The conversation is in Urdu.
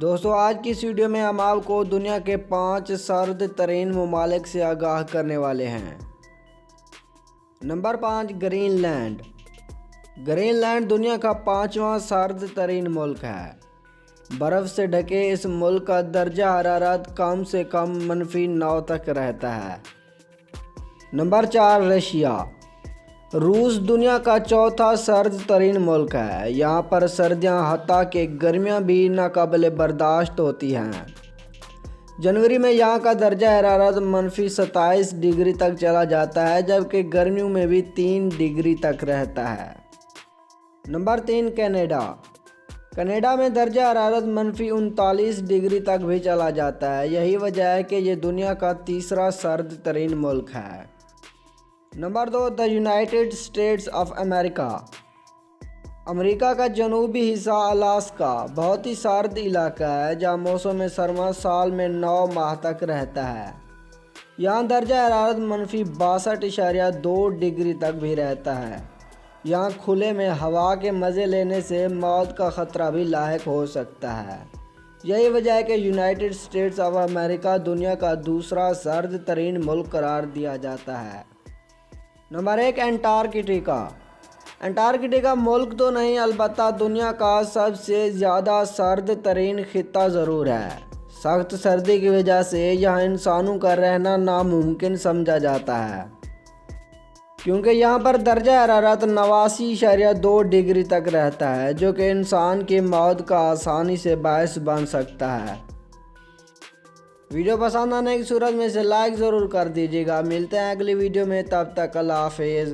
دوستو آج کی اس ویڈیو میں ہم آپ کو دنیا کے 5 سرد ترین ممالک سے آگاہ کرنے والے ہیں۔ Number 5، Greenland. Greenland دنیا کا 5واں سرد ترین ملک ہے۔ برف سے ڈھکے اس ملک کا درجہ حرارت کم سے کم -9 تک رہتا ہے۔ Number 4، Russia. روس دنیا کا چوتھا سرد ترین ملک ہے۔ یہاں پر سردیاں حتیٰ کہ گرمیاں بھی ناقابل برداشت ہوتی ہیں۔ جنوری میں یہاں کا درجہ حرارت -27 ڈگری تک چلا جاتا ہے، جبکہ گرمیوں میں بھی 3 ڈگری تک رہتا ہے۔ Number 3، Canada. کینیڈا میں درجہ حرارت -39 ڈگری تک بھی چلا جاتا ہے۔ یہی وجہ ہے کہ یہ دنیا کا تیسرا سرد ترین ملک ہے۔ نمبر 2، the United States of America. America کا جنوبی حصہ الاسکا بہت ہی سرد علاقہ ہے، جہاں موسم سرما سال میں 9 ماہ تک رہتا ہے۔ یہاں درجہ حرارت -62.2 ڈگری تک بھی رہتا ہے۔ یہاں کھلے میں ہوا کے مزے لینے سے موت کا خطرہ بھی لاحق ہو سکتا ہے۔ یہی وجہ ہے کہ یونائٹڈ اسٹیٹس آف امریکہ دنیا کا دوسرا سرد ترین ملک قرار دیا جاتا ہے۔ Number 1، Antarctica. انٹارکٹیکا ملک تو نہیں، البتہ دنیا کا سب سے زیادہ سرد ترین خطہ ضرور ہے۔ سخت سردی کی وجہ سے یہاں انسانوں کا رہنا ناممکن سمجھا جاتا ہے، کیونکہ یہاں پر درجہ حرارت 89.2 ڈگری تک رہتا ہے، جو کہ انسان کی موت کا آسانی سے باعث بن سکتا ہے۔ ویڈیو پسند آنے کی صورت میں اسے لائک ضرور کر دیجیے گا۔ ملتے ہیں اگلی ویڈیو میں، تب تک اللہ حافظ۔